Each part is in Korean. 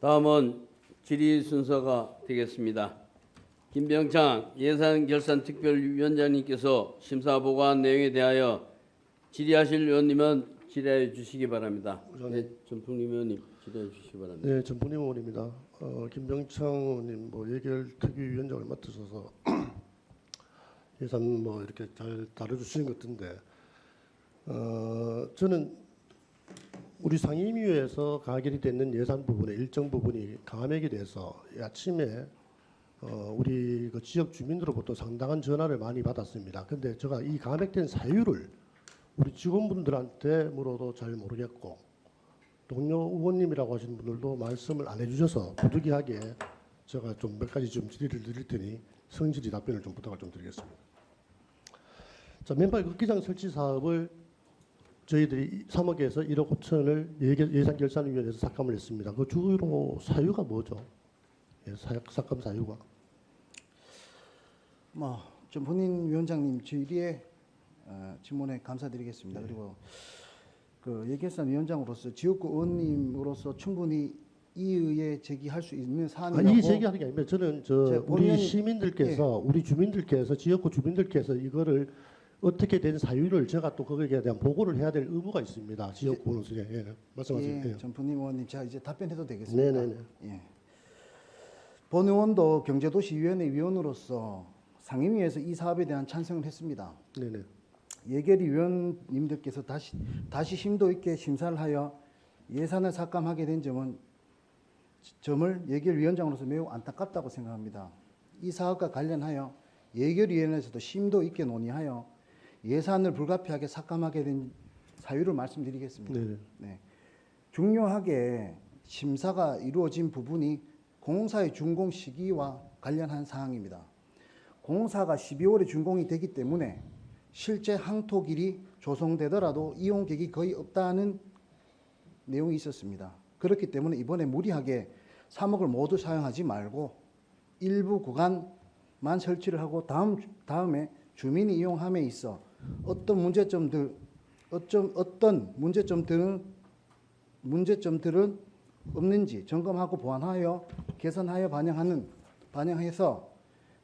다음은 질의 순서가 되겠습니다. 김병창 예산결산특별위원장님께서 심사보고한 내용에 대하여 질의하실 의원님은 질의해 주시기 바랍니다. 네, 전풍림 의원님 질의해 주시기 바랍니다. 네, 전풍림 의원입니다. 김병창 의원님 예결특위위원장을 맡으셔서 예산 이렇게 잘 다뤄주시는 것 같은데 저는 우리 상임위에서 가결이 됐는 예산 부분의 일정 부분이 감액이 돼서 아침에 우리 그 지역 주민들로부터 상당한 전화를 많이 받았습니다. 근데 제가 이 감액된 사유를 우리 직원분들한테 물어도 잘 모르겠고 동료 의원님이라고 하시는 분들도 말씀을 안 해주셔서 부득이하게 제가 좀 몇 가지 좀 질의를 드릴 테니 성실히 답변을 좀 부탁을 좀 드리겠습니다. 자, 맨발 극기장 설치 사업을 저희들이 3억에서 1억 5천을 예산결산위원회에서 삭감을 했습니다. 그 주로 사유가 뭐죠? 예, 삭감 사유가? 전fun인 위원장님 질의에 질문에 감사드리겠습니다. 네. 그리고 그 예결산위원장으로서 지역구 의원님으로서 충분히 이의에 제기할 수 있는 사안이라고. 이의 제기하는 게 아니면 저는 우리 시민들께서 우리 주민들께서 지역구 주민들께서 이거를 어떻게 된 사유를 제가 또 거기에 대한 보고를 해야 될 의무가 있습니다. 지역구로서. 예, 말씀하세요. 예, 전fun인 의원님 제가 이제 답변해도 되겠습니까? 네네네. 예. 본 의원도 경제도시위원회 위원으로서 상임위에서 이 사업에 대한 찬성을 했습니다. 네네. 예결위 위원님들께서 다시 심도 있게 심사를 하여 예산을 삭감하게 된 점을 예결위원장으로서 매우 안타깝다고 생각합니다. 이 사업과 관련하여 예결위원회에서도 심도 있게 논의하여 예산을 불가피하게 삭감하게 된 사유를 말씀드리겠습니다. 네. 중요하게 심사가 이루어진 부분이 공사의 준공 시기와 관련한 사항입니다. 공사가 12월에 준공이 되기 때문에 실제 항토길이 조성되더라도 이용객이 거의 없다는 내용이 있었습니다. 그렇기 때문에 이번에 무리하게 3억을 모두 사용하지 말고 일부 구간만 설치를 하고 다음에 주민이 이용함에 있어 어떤 문제점들은 없는지 점검하고 보완하여 개선하여 반영해서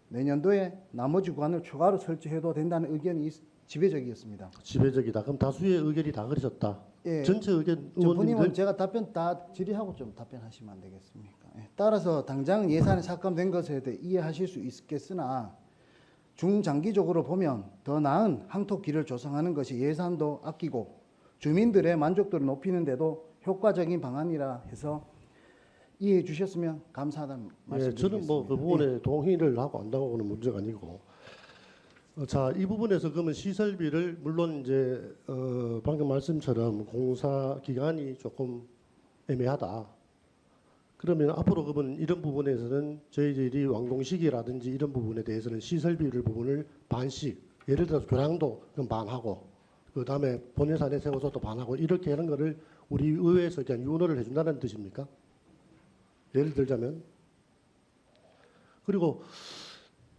내년도에 나머지 구간을 추가로 설치해도 된다는 의견이 지배적이었습니다. 지배적이다. 그럼 다수의 의견이 다 그러셨다. 예. 전체 의견 의원님은 제가 답변 다 질의하고 좀 답변하시면 안 되겠습니까? 예. 따라서 당장 예산이 삭감된 것에 대해 이해하실 수 있겠으나 중장기적으로 보면 더 나은 항토길을 조성하는 것이 예산도 아끼고 주민들의 만족도를 높이는 데도 효과적인 방안이라 해서 이해해 주셨으면 감사하다는 말씀드리겠습니다. 저는 그 부분에 동의를 하고 안다고는 문제가 아니고 자, 이 부분에서 그러면 시설비를 물론 이제 방금 말씀처럼 공사 기간이 조금 애매하다. 그러면 앞으로 그러면 이런 부분에서는 저희들이 완공시기라든지 이런 부분에 대해서는 시설비를 부분을 반씩 예를 들어서 교량도 그럼 반하고 그 다음에 본예산에 세워서 또 반하고 이렇게 하는 거를 우리 의회에서 그냥 윤허를 해준다는 뜻입니까? 예를 들자면 그리고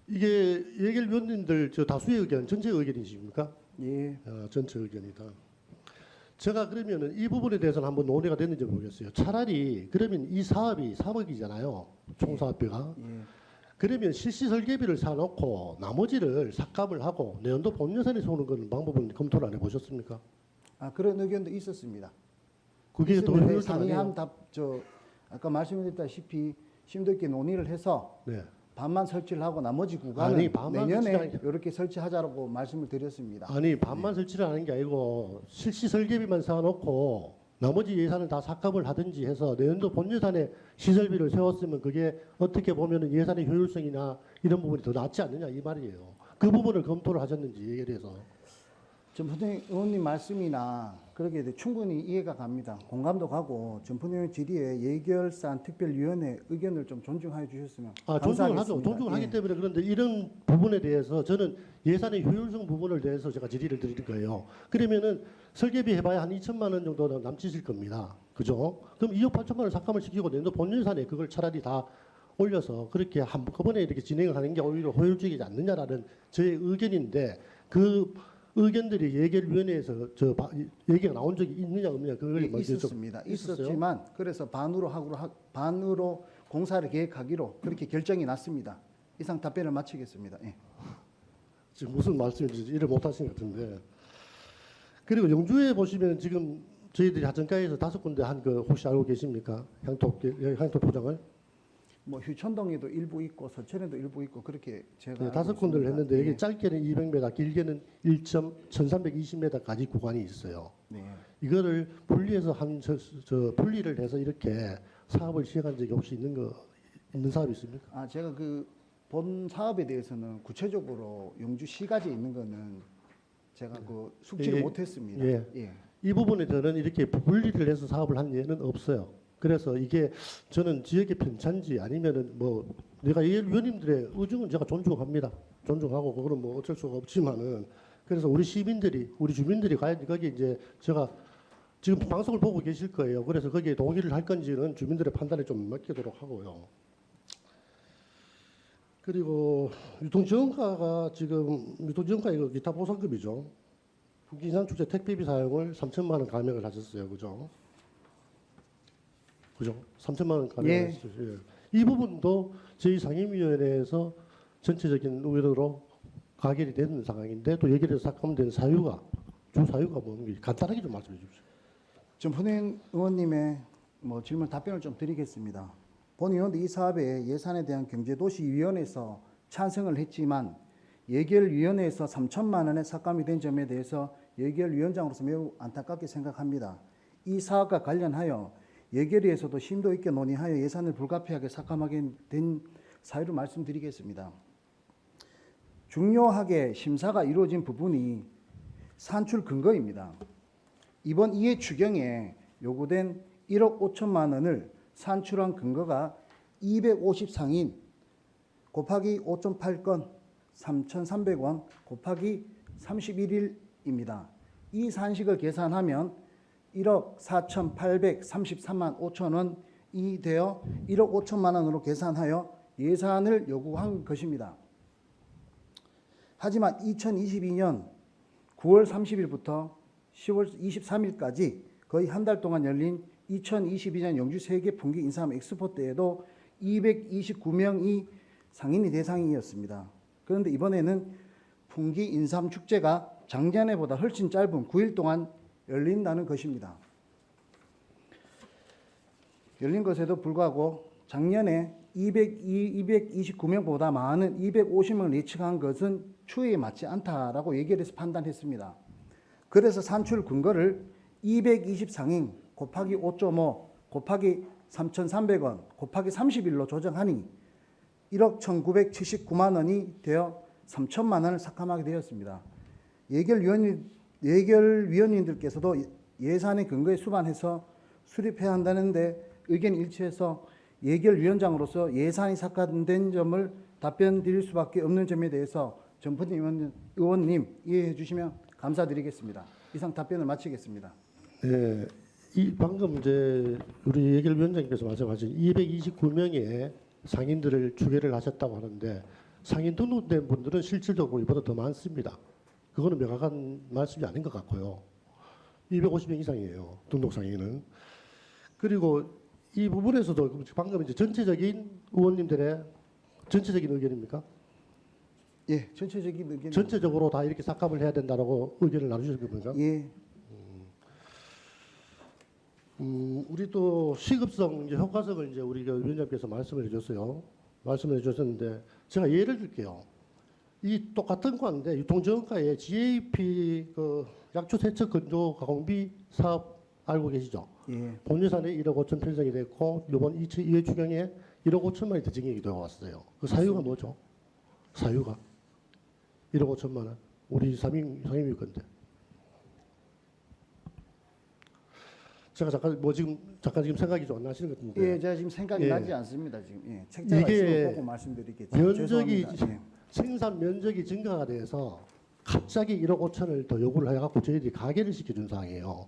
이게 예결위원님들 다수의 의견 전체 의견이십니까? 예. 전체 의견이다. 제가 그러면은 이 부분에 대해서는 한번 논의가 됐는지 모르겠어요. 차라리 그러면 이 사업이 3억이잖아요. 총 사업비가. 예. 그러면 실시 설계비를 사놓고 나머지를 삭감을 하고 내년도 본 예산에서 오는 건 방법은 검토를 안 해보셨습니까? 그런 의견도 있었습니다. 그게 더 상이한 아까 말씀드렸다시피 심도 있게 논의를 해서 네. 반만 설치를 하고 나머지 구간은 내년에 이렇게 설치하자고 말씀을 드렸습니다. 반만 설치를 하는 게 아니고 실시 설계비만 사놓고 나머지 예산을 다 삭감을 하든지 해서 내년도 본 예산에 시설비를 세웠으면 그게 어떻게 보면 예산의 효율성이나 이런 부분이 더 낫지 않느냐 이 말이에요. 그 부분을 검토를 하셨는지 얘기에 대해서. 전fun인 의원님 말씀이나 그렇게 충분히 이해가 갑니다. 공감도 가고 전fun인 의원 질의에 예결산 특별위원회 의견을 좀 존중해 주셨으면 존중을 하죠. 존중을 예. 하기 때문에 그런데 이런 부분에 대해서 저는 예산의 효율성 부분을 대해서 제가 질의를 드릴 거예요. 그러면은 설계비 해봐야 한 2천만 원 정도 남짓일 겁니다. 그죠? 그럼 2억 8천만 원 삭감을 시키고 내년도 본 예산에 그걸 차라리 다 올려서 그렇게 한꺼번에 이렇게 진행을 하는 게 오히려 효율적이지 않느냐라는 저의 의견인데 그 의견들이 예결위원회에서 얘기가 나온 적이 있느냐 없느냐 그걸 예, 먼저 좀 있었습니다. 있었어요? 있었지만 그래서 반으로 공사를 계획하기로 그렇게 결정이 났습니다. 이상 답변을 마치겠습니다. 예. 지금 무슨 말씀인지 이해를 못하신 것 같은데. 그리고 영주에 보시면 지금 저희들이 하천가에서 5군데 한 거 혹시 알고 계십니까? 향토 포장을? 뭐 휴천동에도 일부 있고 서천에도 일부 있고 그렇게 제가 네, 알고 5군데를 있습니다. 했는데 여기 예. 짧게는 200m, 길게는 1320m까지 구간이 있어요. 네. 이거를 분리해서 분리를 해서 이렇게 사업을 시행한 적이 혹시 있는 사업이 있습니까? 제가 그 본 사업에 대해서는 구체적으로 영주시까지 있는 거는 제가 그 숙지를 예, 못했습니다. 예. 예. 이 부분에 저는 이렇게 분리를 해서 사업을 한 예는 없어요. 그래서 이게 저는 지역의 편차인지 아니면은 뭐 내가 위원님들의 의중은 제가 존중합니다. 존중하고 그거는 뭐 어쩔 수가 없지만은 그래서 우리 시민들이 우리 주민들이 거기 이제 제가 지금 방송을 보고 계실 거예요. 그래서 거기에 동의를 할 건지는 주민들의 판단에 좀 맡기도록 하고요. 그리고 유통지원가가 지금 유통지원가 이거 기타 보상금이죠. 국기인상축제 택배비 사용을 3천만 원 감액을 하셨어요, 그죠? 그죠? 3천만 원 감액을 하셨죠. 예. 이 부분도 저희 상임위원회에서 전체적인 의뢰로 가결이 되는 상황인데 또 예결에서 삭감된 사유가 주 사유가 뭔지 간단하게 좀 말씀해 주십시오. 전fun행 의원님의 뭐 질문 답변을 좀 드리겠습니다. 본 의원도 이 사업의 예산에 대한 경제도시위원회에서 찬성을 했지만 예결위원회에서 3천만 원의 삭감이 된 점에 대해서 예결위원장으로서 매우 안타깝게 생각합니다. 이 사업과 관련하여 예결위에서도 심도 있게 논의하여 예산을 불가피하게 삭감하게 된 사유를 말씀드리겠습니다. 중요하게 심사가 이루어진 부분이 산출 근거입니다. 이번 이해 추경에 요구된 1억 5천만 원을 산출한 근거가 250상인 곱하기 5.8건 3,300원 곱하기 31일입니다. 이 산식을 계산하면 1억 4,833만 5천 원이 되어 1억 5천만 원으로 계산하여 예산을 요구한 것입니다. 하지만 2022년 9월 30일부터 10월 23일까지 거의 한 달 동안 열린 2022년 영주 세계 풍기 인삼 엑스포 때에도 229명이 상인이 대상이었습니다. 그런데 이번에는 풍기 인삼 축제가 작년에보다 훨씬 짧은 9일 동안 열린다는 것입니다. 열린 것에도 불구하고 작년에 229명보다 많은 250명을 예측한 것은 추이에 맞지 않다라고 예결해서 판단했습니다. 그래서 산출 근거를 220상인 곱하기 5.5 곱하기 3,300원 곱하기 30일로 조정하니 1억 1,979만 원이 되어 3천만 원을 삭감하게 되었습니다. 예결위원님들께서도 예산의 근거에 수반해서 수립해야 한다는데 의견 일치해서 예결위원장으로서 예산이 삭감된 점을 답변 드릴 수밖에 없는 점에 대해서 전fun행 의원님 이해해 주시면 감사드리겠습니다. 이상 답변을 마치겠습니다. 네, 방금 이제 우리 예결위원장님께서 말씀하신 229명의 상인들을 추계를 하셨다고 하는데 상인 등록된 분들은 실질적으로 이보다 더 많습니다. 그거는 명확한 말씀이 아닌 것 같고요. 250명 이상이에요. 등록 상인은. 그리고 이 부분에서도 방금 이제 전체적인 의원님들의 전체적인 의견입니까? 예, 전체적인 의견. 전체적으로 다 이렇게 삭감을 해야 된다라고 의견을 나누신 겁니까? 예. 우리 또 시급성, 이제 효과성을 이제 우리 위원장께서 말씀을 해줬어요. 말씀을 해주셨는데 제가 예를 들게요. 이 똑같은 건데 유통지원가에 GAP 그 약초 세척 건조 가공비 사업 알고 계시죠? 예. 본 예산에 1억 5천 편성이 됐고 이번 2회 추경에 1억 5천만이 더 증액이 되어 왔어요. 그 사유가 뭐죠? 사유가 1억 5천만 원. 우리 상임위 건데. 제가 잠깐 지금 생각이 좀 안 나시는 것 같은데. 예, 제가 지금 생각이 예. 나지 않습니다. 지금 예, 책자가 이게 있으면 보고 말씀드리겠죠. 면적이 죄송합니다. 예. 생산 면적이 증가가 돼서 갑자기 1억 5천을 더 요구를 해갖고 저희들이 가결을 시켜준 상황이에요.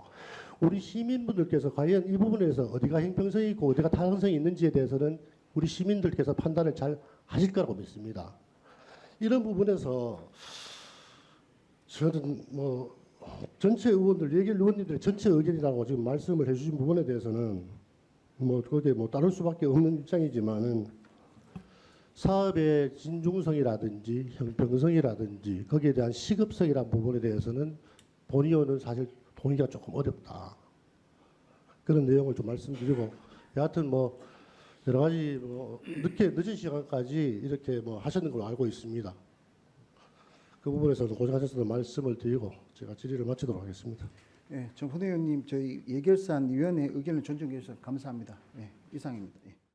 우리 시민분들께서 과연 이 부분에서 어디가 형평성이 있고 어디가 타당성이 있는지에 대해서는 우리 시민들께서 판단을 잘 하실 거라고 믿습니다. 이런 부분에서 저는 뭐 전체 의원들 예결 의원님들의 전체 의견이라고 지금 말씀을 해주신 부분에 대해서는 뭐 그게 뭐 따를 수밖에 없는 입장이지만은 사업의 진중성이라든지 형평성이라든지 거기에 대한 시급성이라는 부분에 대해서는 본의원은 사실 동의가 조금 어렵다. 그런 내용을 좀 말씀드리고 여하튼 뭐 여러 가지 뭐 늦은 시간까지 이렇게 뭐 하셨는 걸로 알고 있습니다. 그 부분에서도 고생하셨다는 말씀을 드리고 제가 질의를 마치도록 하겠습니다. 예, 정훈 의원님 저희 예결산 위원회 의견을 존중해 주셔서 감사합니다. 예, 이상입니다. 예.